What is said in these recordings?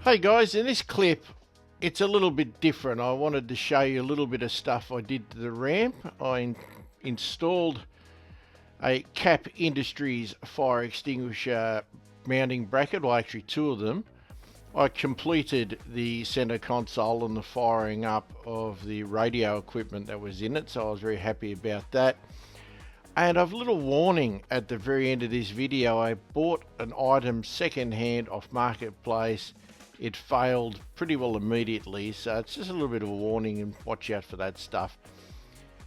Hey guys, in this clip it's a little bit different. I wanted to show you a little bit of stuff I did to the ramp. I installed a Cap Industries fire extinguisher mounting bracket, well actually two of them. I completed the center console and the firing up of the radio equipment that was in it, so I was very happy about that. And I've a little warning at the very end of this video. I bought an item secondhand off Marketplace. It failed pretty well immediately, so it's just a little bit of a warning and watch out for that stuff.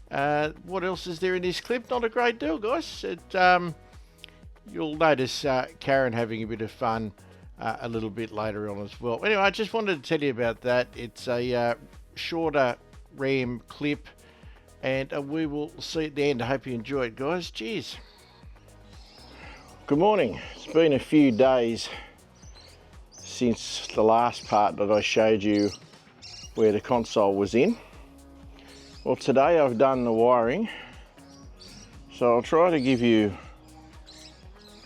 What else is there in this clip? Not a great deal, guys. You'll notice Karen having a bit of fun a little bit later on as well. Anyway, I just wanted to tell you about that. It's a shorter RAM clip, and we will see at the end. I hope you enjoy it, guys. Cheers. Good morning. It's been a few days since the last part that I showed you where the console was in. Well, today I've done the wiring, so I'll try to give you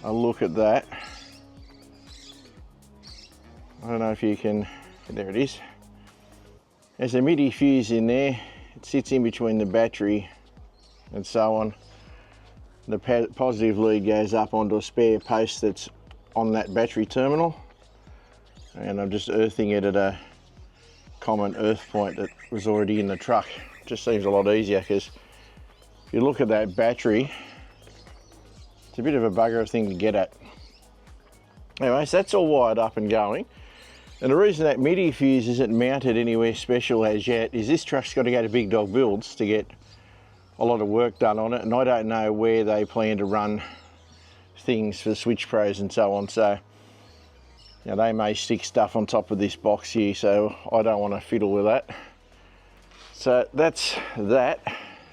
a look at that. I don't know if you can, there it is. There's a MIDI fuse in there. It sits in between the battery and so on. The positive lead goes up onto a spare post that's on that battery terminal. And I'm just earthing it at a common earth point that was already in the truck. Just seems a lot easier, because if you look at that battery, it's a bit of a bugger thing to get at. Anyway, so that's all wired up and going. And the reason that MIDI fuse isn't mounted anywhere special as yet is this truck's got to go to Big Dog Builds to get a lot of work done on it, and I don't know where they plan to run things for Switch Pros and so on. So now they may stick stuff on top of this box here, so I don't want to fiddle with that. So that's that.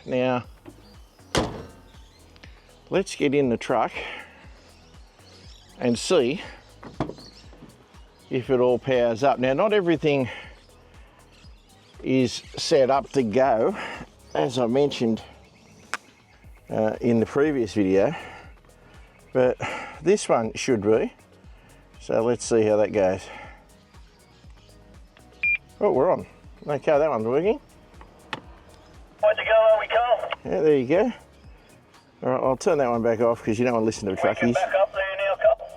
Now let's get in the truck and see if it all powers up. Now, not everything is set up to go, as I mentioned in the previous video, but this one should be. So let's see how that goes. Oh, we're on. Okay, that one's working. Way to go, we go. Yeah, there you go. All right, I'll turn that one back off because you don't want to listen to the truckies. Back up there now, Cole.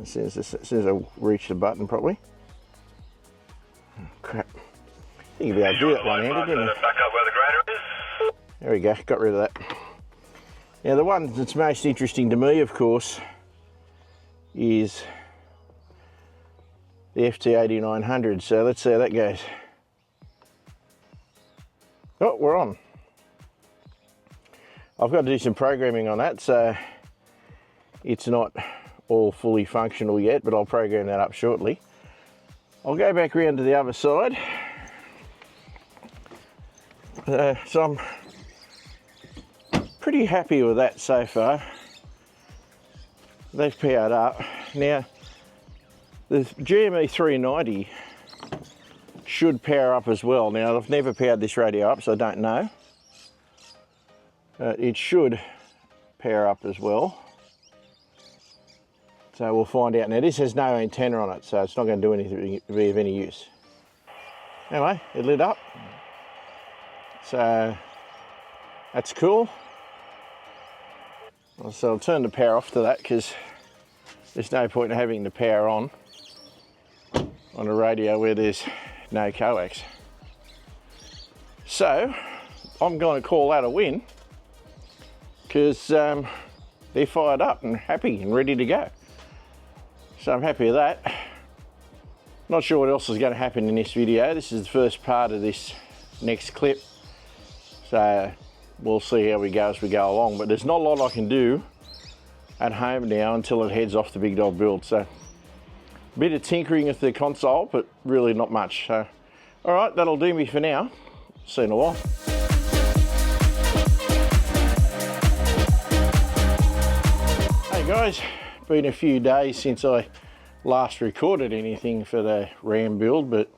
As soon as I reach the button properly. Oh, crap. I think you'll be able to do that one-handed, didn't you? Back up where the grader is. There we go, got rid of that. Now, the one that's most interesting to me, of course, is the FT8900. So let's see how that goes. Oh, we're on. I've got to do some programming on that, so it's not all fully functional yet, but I'll program that up shortly. I'll go back around to the other side. So I'm pretty happy with that so far. They've powered up. Now, the GME 390 should power up as well. Now, I've never powered this radio up, so I don't know. It should power up as well. So we'll find out. Now, this has no antenna on it, so it's not going to do anything to be of any use. Anyway, it lit up. So that's cool. So I'll turn the power off to that, because there's no point in having the power on a radio where there's no coax. So I'm going to call that a win, because they're fired up and happy and ready to go. So I'm happy with that. Not sure what else is going to happen in this video. This is the first part of this next clip, so we'll see how we go as we go along. But there's not a lot I can do at home now until it heads off to Big Dog Build. So a bit of tinkering with the console, but really not much. So all right, that'll do me for now. See you in a while. Hey guys, been a few days since I last recorded anything for the RAM build, but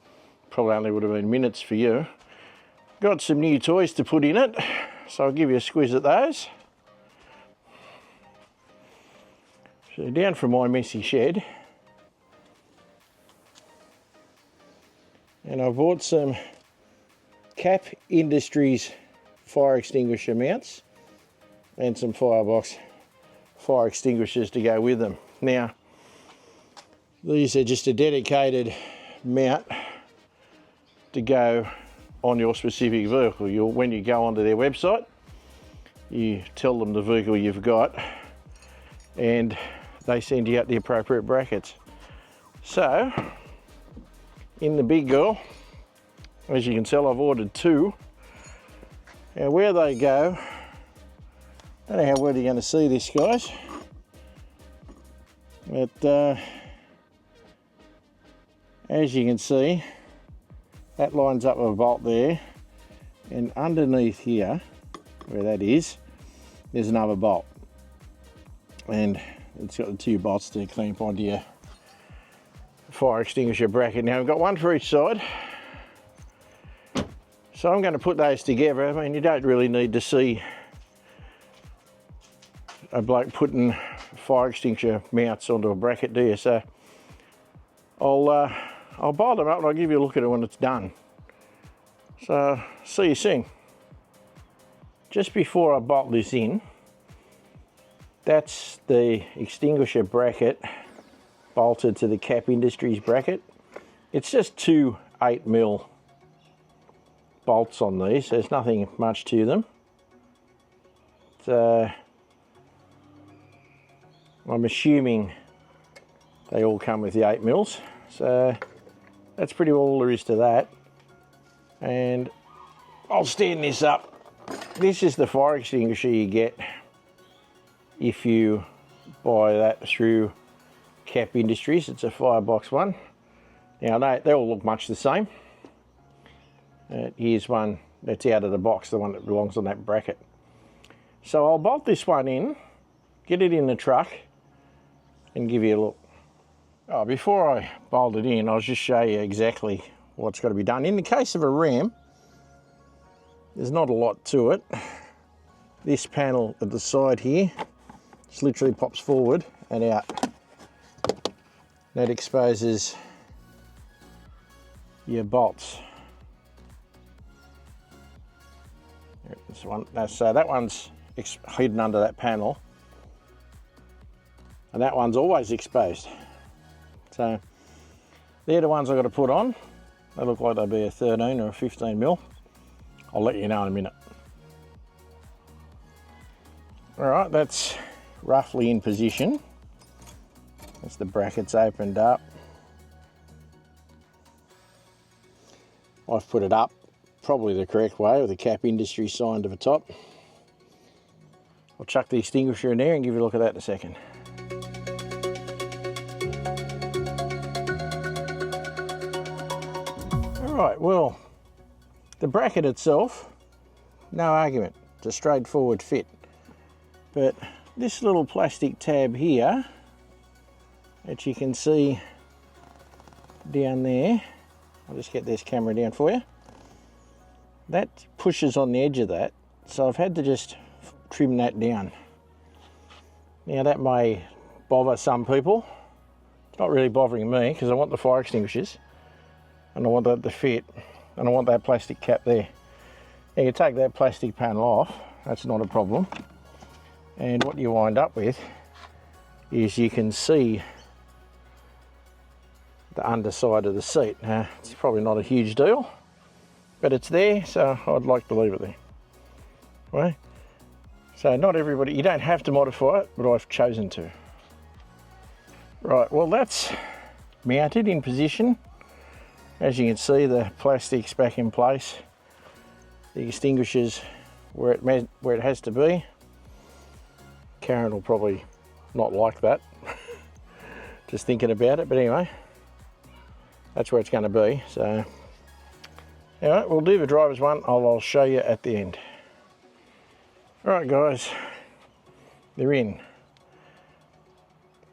probably only would have been minutes for you. Got some new toys to put in it, so I'll give you a squiz at those. So down from my messy shed, and I bought some Cap Industries fire extinguisher mounts and some Firebox fire extinguishers to go with them. Now, these are just a dedicated mount to go on your specific vehicle. When you go onto their website, you tell them the vehicle you've got and they send you out the appropriate brackets. So, in the big girl, as you can tell, I've ordered 2. Now where they go, I don't know how well you're going to see this, guys, but as you can see, that lines up with a bolt there, and underneath here, where that is, there's another bolt, and it's got the 2 bolts to clamp onto your fire extinguisher bracket. Now I've got one for each side, so I'm going to put those together. I mean, you don't really need to see a bloke putting fire extinguisher mounts onto a bracket, do you? So I'll bolt them up and I'll give you a look at it when it's done. So see you soon. Just before I bolt this in, that's the extinguisher bracket bolted to the Cap Industries bracket. It's just 2 8mm bolts on these. There's nothing much to them. So I'm assuming they all come with the 8mm. So that's pretty well all there is to that. And I'll stand this up. This is the fire extinguisher you get if you buy that through Cap Industries. It's a Firebox one. Now they all look much the same. Here's one that's out of the box, the one that belongs on that bracket. So I'll bolt this one in, get it in the truck, and give you a look. Oh, before I bolt it in, I'll just show you exactly what's got to be done. In the case of a ram, there's not a lot to it. This panel at the side here just literally pops forward and out. That exposes your bolts. This one, so that one's hidden under that panel, and that one's always exposed. So they're the ones I've got to put on. They look like they'll be a 13 or a 15mm. I'll let you know in a minute. All right, that's roughly in position. As the brackets opened up, I've put it up probably the correct way with the Cap Industries sign to the top. I'll chuck the extinguisher in there and give you a look at that in a second. All right, well, the bracket itself, no argument, it's a straightforward fit. But this little plastic tab here, that you can see down there, I'll just get this camera down for you, that pushes on the edge of that, so I've had to just trim that down. Now that may bother some people. It's not really bothering me because I want the fire extinguishers and I want that to fit, and I want that plastic cap there. Now you take that plastic panel off, that's not a problem, and what you wind up with is you can see the underside of the seat. Now it's probably not a huge deal, but it's there, so I'd like to leave it there. Right? So not everybody, you don't have to modify it, but I've chosen to. Right, well that's mounted in position. As you can see, the plastic's back in place. The extinguisher's where it has to be. Karen will probably not like that, just thinking about it, but anyway, that's where it's going to be. So anyway, we'll do the driver's one. I'll show you at the end. All right guys, they're in.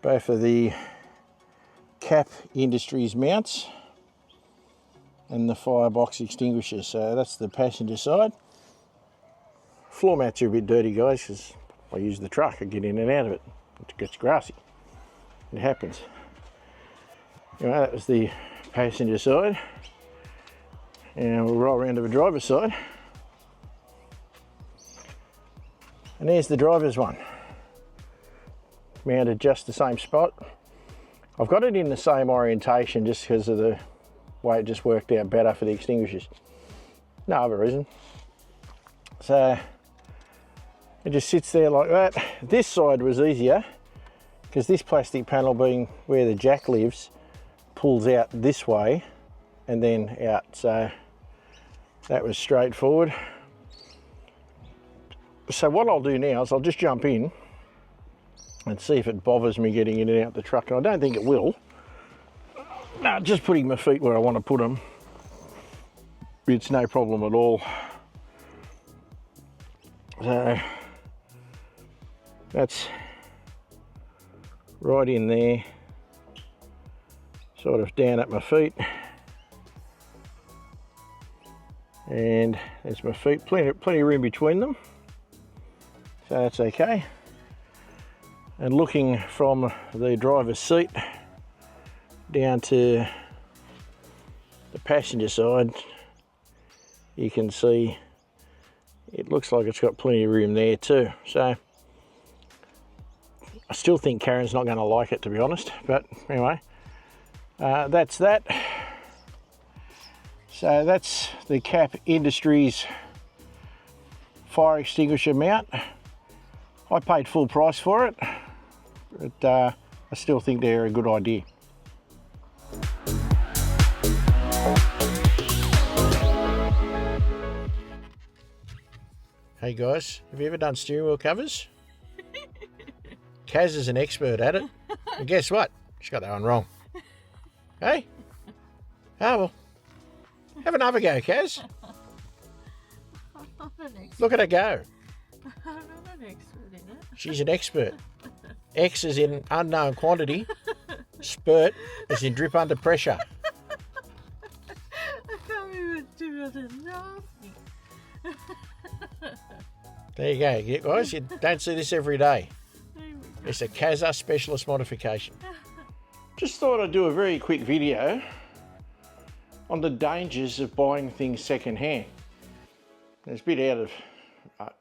Both of the Cap Industries mounts and the Firebox extinguishers. So that's the passenger side. Floor mats are a bit dirty, guys, because I use the truck. I get in and out of it. It gets grassy. It happens. Anyway, that was the passenger side. And we'll roll around to the driver's side. And there's the driver's one. Mounted just the same spot. I've got it in the same orientation just because of the way it just worked out better for the extinguishers. No other reason. So it just sits there like that. This side was easier because this plastic panel, being where the jack lives, pulls out this way and then out. So that was straightforward. So what I'll do now is I'll just jump in and see if it bothers me getting in and out the truck. And I don't think it will. No, just putting my feet where I want to put them. It's no problem at all. So that's right in there, sort of down at my feet. And there's my feet, plenty of room between them. So that's okay. And looking from the driver's seat down to the passenger side, you can see it looks like it's got plenty of room there too. So I still think Karen's not going to like it, to be honest, but anyway, that's that. So that's the Cap Industries fire extinguisher mount. I paid full price for it, but I still think they're a good idea. Hey guys, have you ever done steering wheel covers? Kaz is an expert at it. And guess what? She's got that one wrong. Hey? Oh well. Have another go, Kaz. Look at her go. I'm not an expert in it. She's an expert. X is in unknown quantity. Spurt is in drip under pressure. I can't even do it enough. There you go, you guys. You don't see this every day. It's a Kazza specialist modification. Just thought I'd do a very quick video on the dangers of buying things second-hand. It's a bit out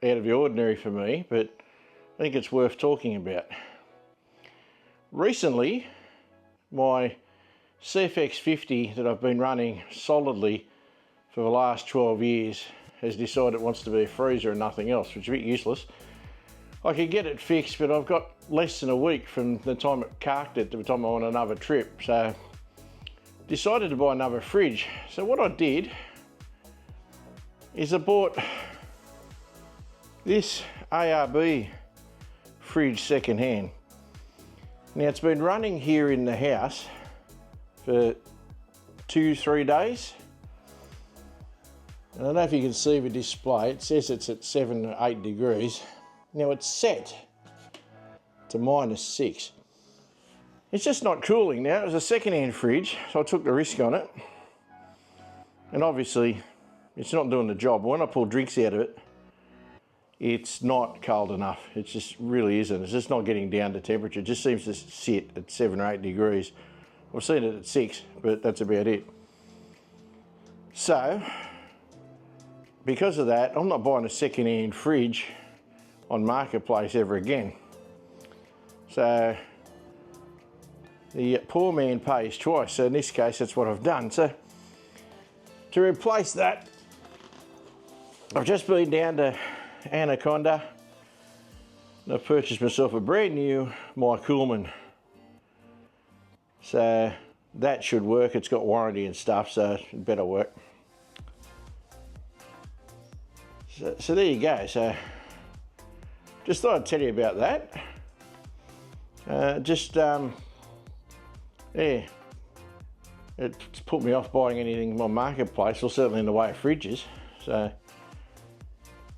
of the ordinary for me, but I think it's worth talking about. Recently, my CFX50 that I've been running solidly for the last 12 years has decided it wants to be a freezer and nothing else, which is a bit useless. I could get it fixed, but I've got less than a week from the time it carked it to the time I'm on another trip. So decided to buy another fridge. So what I did is I bought this ARB fridge secondhand. Now it's been running here in the house for 2-3 days. I don't know if you can see the display. It says it's at 7 or 8 degrees. Now it's set to -6. It's just not cooling now. It was a second-hand fridge, so I took the risk on it. And obviously, it's not doing the job. When I pull drinks out of it, it's not cold enough. It just really isn't. It's just not getting down to temperature. It just seems to sit at 7 or 8 degrees. I've seen it at 6, but that's about it. So, because of that, I'm not buying a second-hand fridge on Marketplace ever again. So the poor man pays twice. So in this case, that's what I've done. So to replace that, I've just been down to Anaconda and I've purchased myself a brand new My Coolman. So that should work. It's got warranty and stuff, so it better work. So there you go. So just thought I'd tell you about that. Yeah, it's put me off buying anything on Marketplace, or certainly in the way of fridges. So,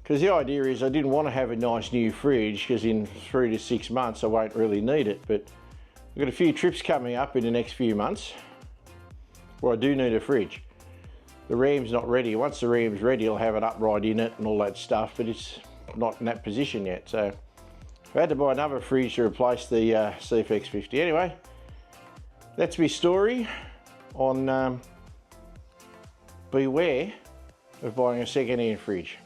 because the idea is I didn't want to have a nice new fridge because in 3 to 6 months I won't really need it, but I've got a few trips coming up in the next few months where I do need a fridge. The ram's not ready. Once the ram's ready, I'll have it upright in it and all that stuff, but it's not in that position yet. So I had to buy another fridge to replace the CFX50. Anyway, that's my story on beware of buying a second-hand fridge.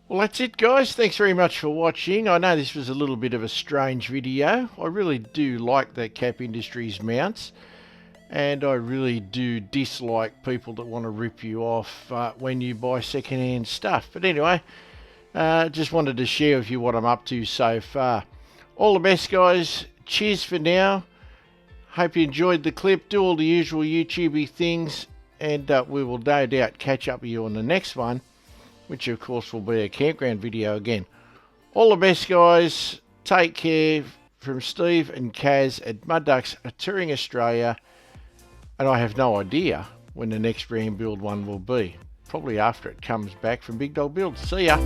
Well, that's it, guys. Thanks very much for watching. I know this was a little bit of a strange video. I really do like the Cap Industries mounts, and I really do dislike people that want to rip you off when you buy second-hand stuff. But anyway, just wanted to share with you what I'm up to so far. All the best, guys. Cheers for now. Hope you enjoyed the clip. Do all the usual YouTubey things, and we will no doubt catch up with you on the next one, which of course will be a campground video again. All the best, guys. Take care. From Steve and Kaz at Mud Ducks Touring Australia, and I have no idea when the next Ram build one will be. Probably after it comes back from Big Dog Builds. See ya.